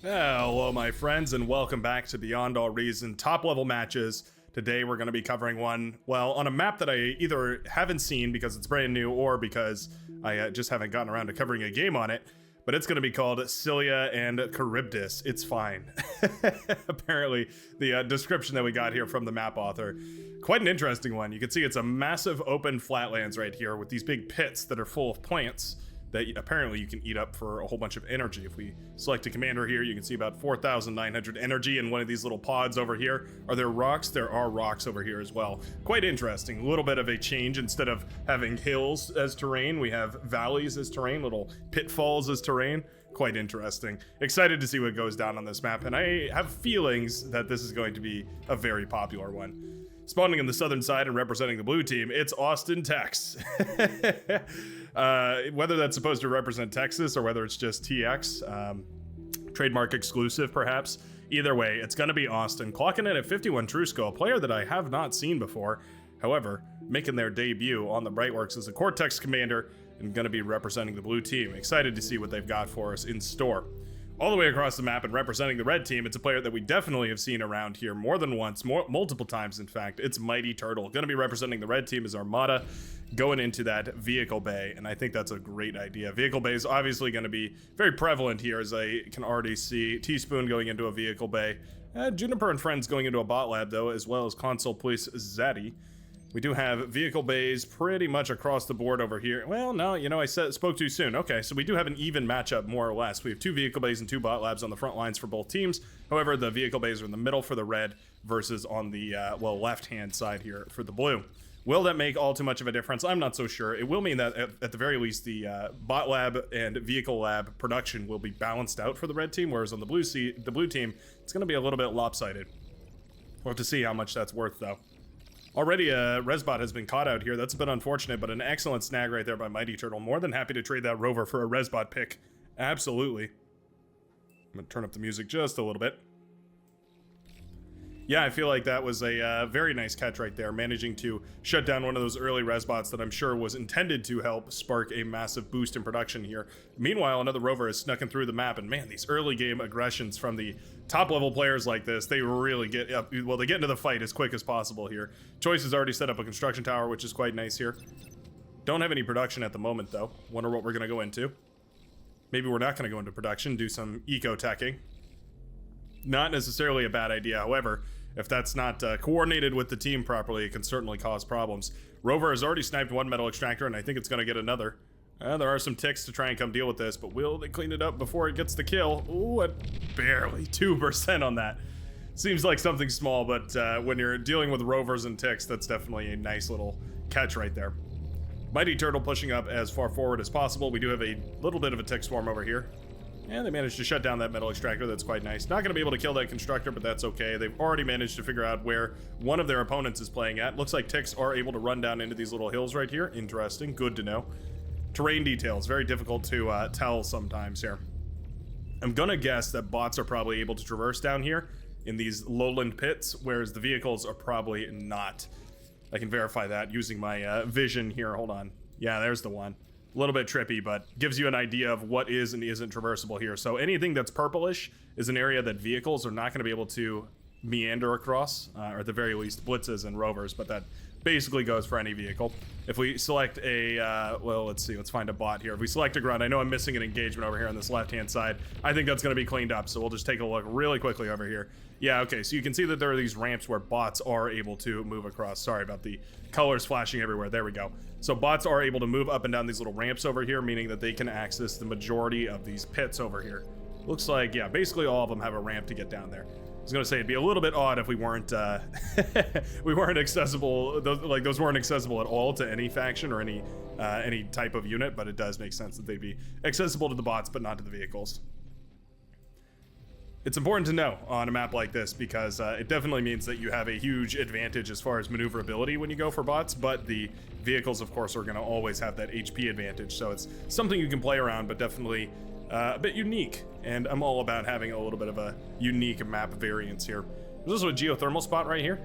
Hello, my friends, and welcome back to Beyond All Reason top level matches. Today, we're going to be covering one, well, on a map that I either haven't seen because it's brand new or because I just haven't gotten around to covering a game on it. But it's going to be called Scylla and Charybdis. It's fine. Apparently, the description that we got here from the map author, quite an interesting one. You can see it's a massive open flatlands right here with these big pits that are full of plants that apparently you can eat up for a whole bunch of energy. If we select a commander here, you can see about 4,900 energy in one of these little pods over here. Are there rocks? There are rocks over here as well. Quite interesting. A little bit of a change. Instead of having hills as terrain, we have valleys as terrain, little pitfalls as terrain. Quite interesting. Excited to see what goes down on this map, and I have feelings that this is going to be a very popular one. Spawning on the southern side and representing the blue team, it's Austin, Tex. Whether that's supposed to represent Texas or whether it's just TX, trademark exclusive perhaps. Either way, it's going to be Austin, clocking in at 51 Trusco, a player that I have not seen before. However, making their debut on the Brightworks as a Cortex commander and going to be representing the blue team. Excited to see what they've got for us in store. All the way across the map and representing the red team, it's a player that we definitely have seen around here more than once, multiple times in fact. It's Mighty Turtle, going to be representing the red team as Armada, going into that vehicle bay, and I think that's a great idea. Vehicle bay is obviously going to be very prevalent here, as I can already see Teaspoon going into a vehicle bay, Juniper and Friends going into a bot lab though, as well as Console Police Zaddy. We do have vehicle bays pretty much across the board over here. Well, no, you know, I spoke too soon. Okay, so we do have an even matchup, more or less. We have two vehicle bays and two bot labs on the front lines for both teams. However, the vehicle bays are in the middle for the red versus on the, left-hand side here for the blue. Will that make all too much of a difference? I'm not so sure. It will mean that, at the very least, the bot lab and vehicle lab production will be balanced out for the red team, whereas on the blue team, it's going to be a little bit lopsided. We'll have to see how much that's worth, though. Already a Resbot has been caught out here. That's a bit unfortunate, but an excellent snag right there by Mighty Turtle. More than happy to trade that rover for a Resbot pick. Absolutely. I'm going to turn up the music just a little bit. Yeah, I feel like that was a very nice catch right there, managing to shut down one of those early Resbots that I'm sure was intended to help spark a massive boost in production here. Meanwhile, another rover is snuck in through the map, and man, these early game aggressions from the top level players like this, they really get up, well, they get into the fight as quick as possible here. Choice has already set up a construction tower, which is quite nice here. Don't have any production at the moment, though. Wonder what we're going to go into. Maybe we're not going to go into production, do some eco-teching. Not necessarily a bad idea, however, if that's not coordinated with the team properly, it can certainly cause problems. Rover has already sniped one metal extractor, and I think it's going to get another. There are some ticks to try and come deal with this, but will they clean it up before it gets the kill? Ooh, barely 2% on that. Seems like something small, but when you're dealing with rovers and ticks, that's definitely a nice little catch right there. Mighty Turtle pushing up as far forward as possible. We do have a little bit of a tick swarm over here. And they managed to shut down that metal extractor. That's quite nice. Not going to be able to kill that constructor, but that's okay. They've already managed to figure out where one of their opponents is playing at. Looks like ticks are able to run down into these little hills right here. Interesting. Good to know. Terrain details. Very difficult to tell sometimes here. I'm going to guess that bots are probably able to traverse down here in these lowland pits, whereas the vehicles are probably not. I can verify that using my vision here. Hold on. Yeah, there's the one. A little bit trippy, but gives you an idea of what is and isn't traversable here. So anything that's purplish is an area that vehicles are not going to be able to meander across, or at the very least blitzes and rovers, but that basically goes for any vehicle. If we select a, well, let's see, let's find a bot here. If we select a grunt, I know I'm missing an engagement over here on this left-hand side. I think that's going to be cleaned up, so we'll just take a look really quickly over here. Yeah, okay, so you can see that there are these ramps where bots are able to move across. Sorry about the colors flashing everywhere. There we go. So bots are able to move up and down these little ramps over here, meaning that they can access the majority of these pits over here. Looks like, yeah, basically all of them have a ramp to get down there. I was gonna say it'd be a little bit odd if we weren't we weren't accessible. Those weren't accessible at all to any faction or any type of unit, but it does make sense that they'd be accessible to the bots, but not to the vehicles. It's important to know on a map like this because it definitely means that you have a huge advantage as far as maneuverability when you go for bots, but the vehicles, of course, are going to always have that HP advantage, so it's something you can play around, but definitely a bit unique, and I'm all about having a little bit of a unique map variance here. There's also a geothermal spot right here.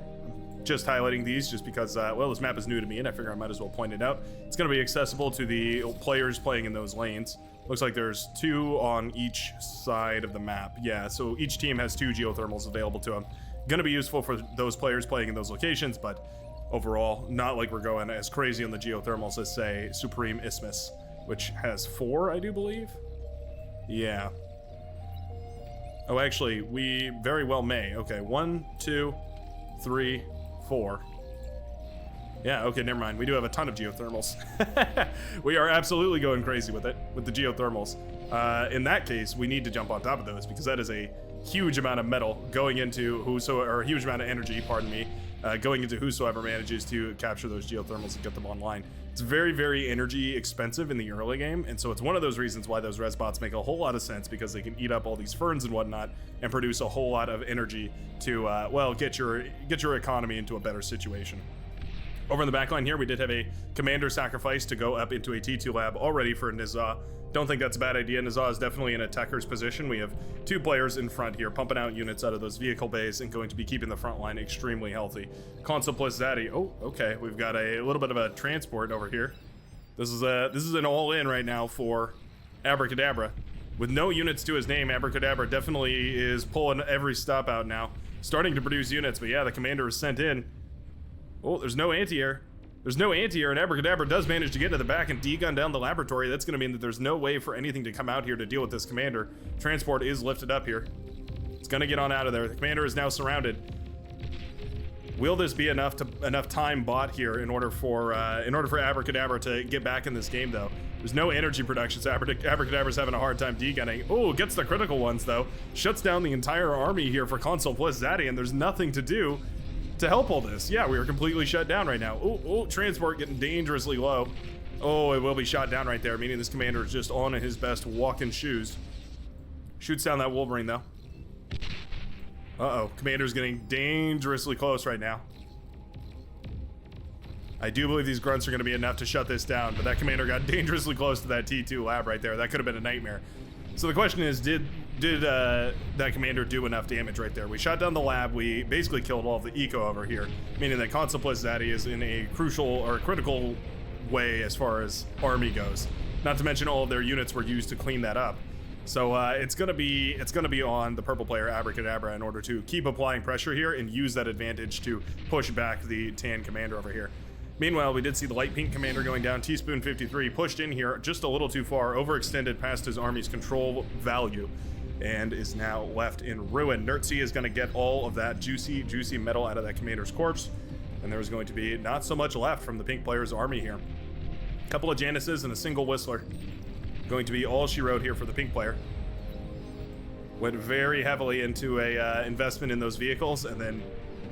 Just highlighting these just because, well, this map is new to me, and I figure I might as well point it out. It's going to be accessible to the players playing in those lanes. Looks like there's 2 on each side of the map. Yeah, so each team has 2 geothermals available to them. Gonna be useful for those players playing in those locations, but overall, not like we're going as crazy on the geothermals as, say, Supreme Isthmus, which has 4, I do believe. Yeah. Oh, actually, we very well may. Okay, 1, 2, 3, 4. Yeah, okay, never mind. We do have a ton of geothermals. We are absolutely going crazy with it, with the geothermals. In that case, we need to jump on top of those because that is a huge amount of metal going into or a huge amount of energy, pardon me, going into whosoever manages to capture those geothermals and get them online. It's very, very energy expensive in the early game, and so it's one of those reasons why those res bots make a whole lot of sense, because they can eat up all these ferns and whatnot and produce a whole lot of energy to, well, get your economy into a better situation. Over in the back line here, we did have a commander sacrifice to go up into a T2 lab already for Nizah. Don't think that's a bad idea. Nizah is definitely in a attacker's position. We have 2 players in front here, pumping out units out of those vehicle bays and going to be keeping the front line extremely healthy. Consul plus Zaddy. Oh, okay. We've got a little bit of a transport over here. This is an all-in right now for Abracadabra. With no units to his name, Abracadabra definitely is pulling every stop out now. Starting to produce units, but yeah, the commander is sent in. Oh, there's no anti-air. There's no anti-air, and Abracadabra does manage to get to the back and D-gun down the laboratory. That's going to mean that there's no way for anything to come out here to deal with this commander. Transport is lifted up here. It's going to get on out of there. The commander is now surrounded. Will this be enough time bought here in order for Abracadabra to get back in this game, though? There's no energy production, so Abracadabra's having a hard time D-gunning. Oh, gets the critical ones, though. Shuts down the entire army here for Consul plus Zaddy, and there's nothing to do to help all this. Yeah, we are completely shut down right now. Oh, transport getting dangerously low. Oh, it will be shot down right there, meaning this commander is just on his best walking shoes. Shoots down that Wolverine, though. Uh-oh, commander's getting dangerously close right now. I do believe these grunts are going to be enough to shut this down, but that commander got dangerously close to that T2 lab right there. That could have been a nightmare. So the question is, did that commander do enough damage right there? We shot down the lab. We basically killed all of the eco over here, meaning that Consul plus Zaddy is in a crucial or critical way as far as army goes. Not to mention all of their units were used to clean that up. So it's gonna be on the purple player Abracadabra in order to keep applying pressure here and use that advantage to push back the tan commander over here. Meanwhile, we did see the light pink commander going down. Teaspoon 53 pushed in here just a little too far, overextended past his army's control value, and is now left in ruin. Nertzy is going to get all of that juicy metal out of that commander's corpse, and there's going to be not so much left from the pink player's army here. A couple of Janices and a single Whistler. Going to be all she wrote here for the pink player. Went very heavily into a investment in those vehicles, and then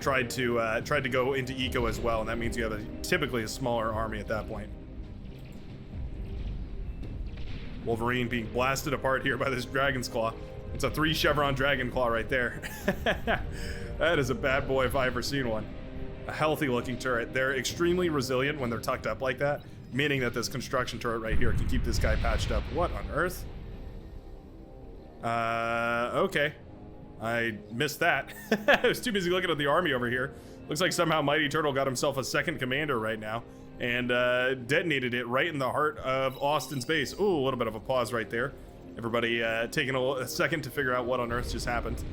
tried to go into eco as well, and that means you have typically a smaller army at that point. Wolverine being blasted apart here by this Dragon's Claw. It's a 3 chevron Dragon Claw right there. That is a bad boy if I ever seen one. A healthy looking turret. They're extremely resilient when they're tucked up like that, meaning that this construction turret right here can keep this guy patched up. What on earth? Okay. I missed that. I was too busy looking at the army over here. Looks like somehow Mighty Turtle got himself a second commander right now and detonated it right in the heart of Austin's base. Ooh, a little bit of a pause right there. Everybody taking a second to figure out what on earth just happened.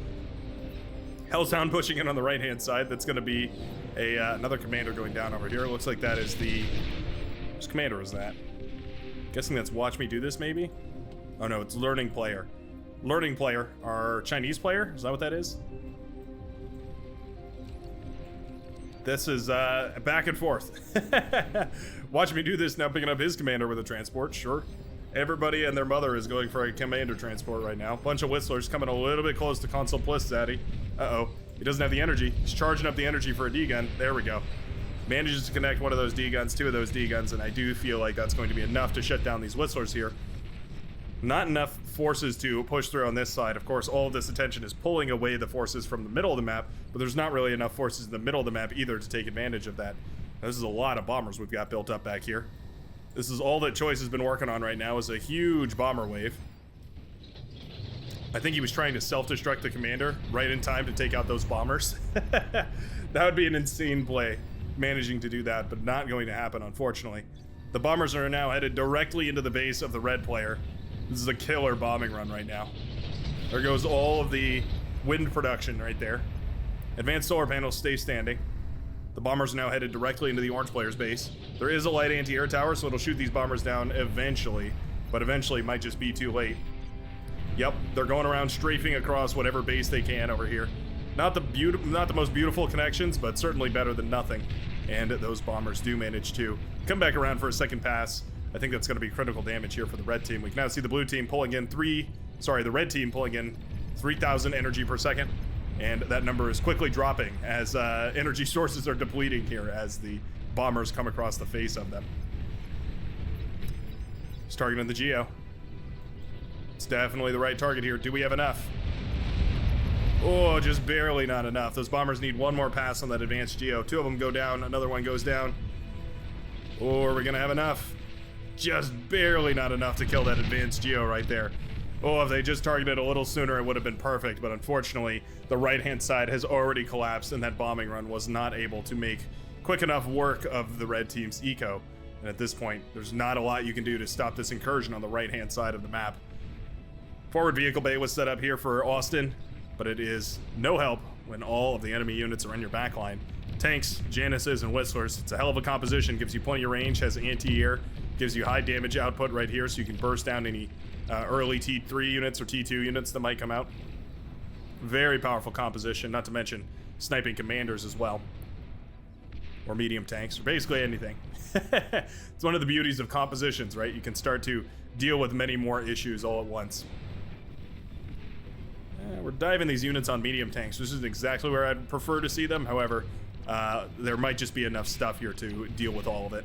Hellhound pushing in on the right-hand side. That's going to be another commander going down over here. It looks like that is the... Which commander is that? Guessing that's Watch Me Do This, maybe? Oh no, it's Learning Player. Learning Player, our Chinese player? Is that what that is? This is back and forth. Watch Me Do This now picking up his commander with a transport, sure. Everybody and their mother is going for a commander transport right now. Bunch of Whistlers coming a little bit close to Consul plus Zaddy. Uh-oh, he doesn't have the energy. He's charging up the energy for a D-gun. There we go. Manages to connect one of those D-guns, 2 of those D-guns, and I do feel like that's going to be enough to shut down these Whistlers here. Not enough forces to push through on this side. Of course, all of this attention is pulling away the forces from the middle of the map, but there's not really enough forces in the middle of the map either to take advantage of that. Now, this is a lot of bombers we've got built up back here. This is all that Choice has been working on right now, is a huge bomber wave. I think he was trying to self-destruct the commander right in time to take out those bombers. That would be an insane play, managing to do that, but not going to happen, unfortunately. The bombers are now headed directly into the base of the red player. This is a killer bombing run right now. There goes all of the wind production right there. Advanced solar panels stay standing. The bombers are now headed directly into the orange player's base. There is a light anti-air tower, so it'll shoot these bombers down eventually, but eventually might just be too late. Yep, they're going around strafing across whatever base they can over here. Not the most beautiful connections, but certainly better than nothing. And those bombers do manage to come back around for a second pass. I think that's going to be critical damage here for the red team. We can now see the blue team pulling in the red team pulling in 3,000 energy per second. And that number is quickly dropping as energy sources are depleting here as the bombers come across the face of them. Just targeting the Geo. It's definitely the right target here. Do we have enough? Oh, just barely not enough. Those bombers need one more pass on that advanced Geo. 2 of them go down, another one goes down. Oh, are we gonna have enough? Just barely not enough to kill that advanced Geo right there. Oh, if they just targeted a little sooner, it would have been perfect, but unfortunately, the right-hand side has already collapsed, and that bombing run was not able to make quick enough work of the red team's eco. And at this point, there's not a lot you can do to stop this incursion on the right-hand side of the map. Forward vehicle bay was set up here for Austin, but it is no help when all of the enemy units are in your backline. Tanks, Janices, and Whistlers. It's a hell of a composition, gives you plenty of range, has anti-air, gives you high damage output right here, so you can burst down any early T3 units or T2 units that might come out. Very powerful composition, not to mention sniping commanders as well. Or medium tanks, or basically anything. It's one of the beauties of compositions, right? You can start to deal with many more issues all at once. We're diving these units on medium tanks. This isn't exactly where I'd prefer to see them. However, there might just be enough stuff here to deal with all of it.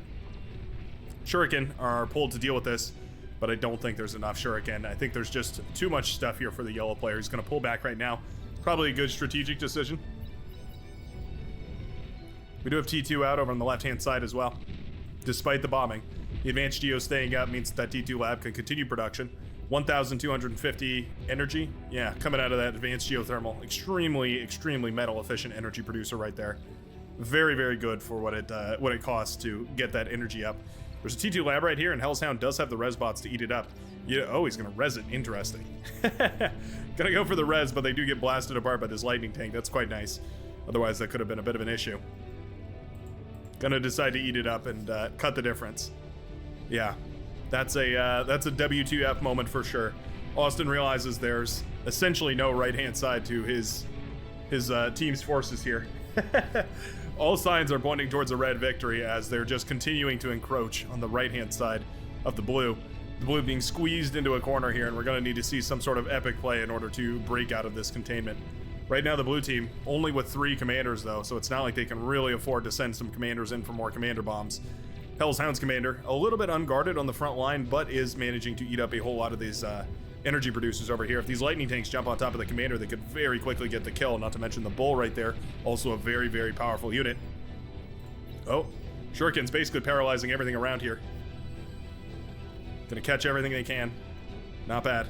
Shuriken are pulled to deal with this, but I don't think there's enough Shuriken. I think there's just too much stuff here for the yellow player. He's going to pull back right now. Probably a good strategic decision. We do have T2 out over on the left-hand side as well. Despite the bombing, the advanced Geo staying up means that T2 lab can continue production. 1,250 energy. Yeah, coming out of that advanced geothermal. Extremely metal efficient energy producer right there. Very, very good for what it costs to get that energy up. There's a T2 lab right here, and Hellshound does have the res bots to eat it up. Yeah, oh, he's gonna res it. Interesting. Gonna go for the res, but they do get blasted apart by this lightning tank. That's quite nice. Otherwise, that could have been a bit of an issue. Gonna decide to eat it up and cut the difference. Yeah, that's a W2F moment for sure. Austin realizes there's essentially no right-hand side to his team's forces here. All signs are pointing towards a red victory as they're just continuing to encroach on the right-hand side of the blue. The blue being squeezed into a corner here, and we're going to need to see some sort of epic play in order to break out of this containment. Right now, the blue team, only with 3 commanders, though, so it's not like they can really afford to send some commanders in for more commander bombs. Hellshound's commander, a little bit unguarded on the front line, but is managing to eat up a whole lot of these energy producers over here. If these lightning tanks jump on top of the commander, they could very quickly get the kill, not to mention the bull right there, also a very, very powerful unit. Oh, Shuriken's basically paralyzing everything around here. Gonna catch everything they can. Not bad.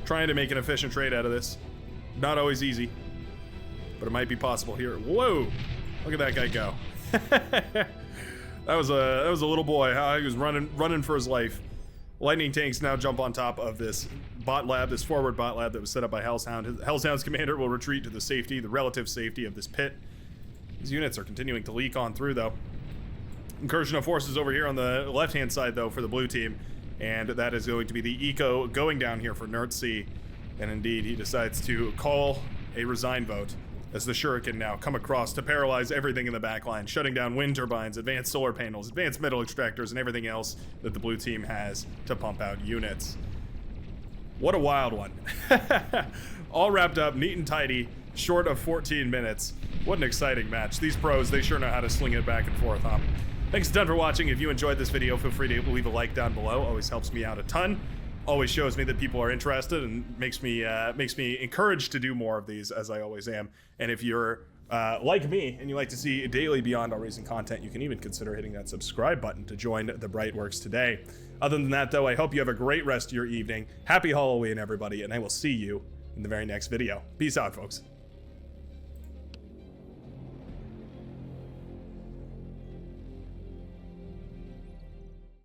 Trying to make an efficient trade out of this. Not always easy, but it might be possible here. Whoa! Look at that guy go. That was a little boy. He was running for his life. Lightning tanks now jump on top of this bot lab, this forward bot lab that was set up by Hellshound. Hellshound's commander will retreat to the relative safety of this pit. These units are continuing to leak on through, though. Incursion of forces over here on the left-hand side, though, for the blue team. And that is going to be the eco going down here for Nerdsea. And indeed, he decides to call a resign vote as the Shuriken now come across to paralyze everything in the backline, shutting down wind turbines, advanced solar panels, advanced metal extractors, and everything else that the blue team has to pump out units. What a wild one. All wrapped up, neat and tidy, short of 14 minutes. What an exciting match. These pros, they sure know how to sling it back and forth, huh? Thanks a ton for watching. If you enjoyed this video, feel free to leave a like down below. Always helps me out a ton. Always shows me that people are interested and makes me encouraged to do more of these, as I always am. And if you're like me and you like to see daily Beyond All Reason content, you can even consider hitting that subscribe button to join the Brightworks today. Other than that, though, I hope you have a great rest of your evening. Happy Halloween, everybody, and I will see you in the very next video. Peace out, folks.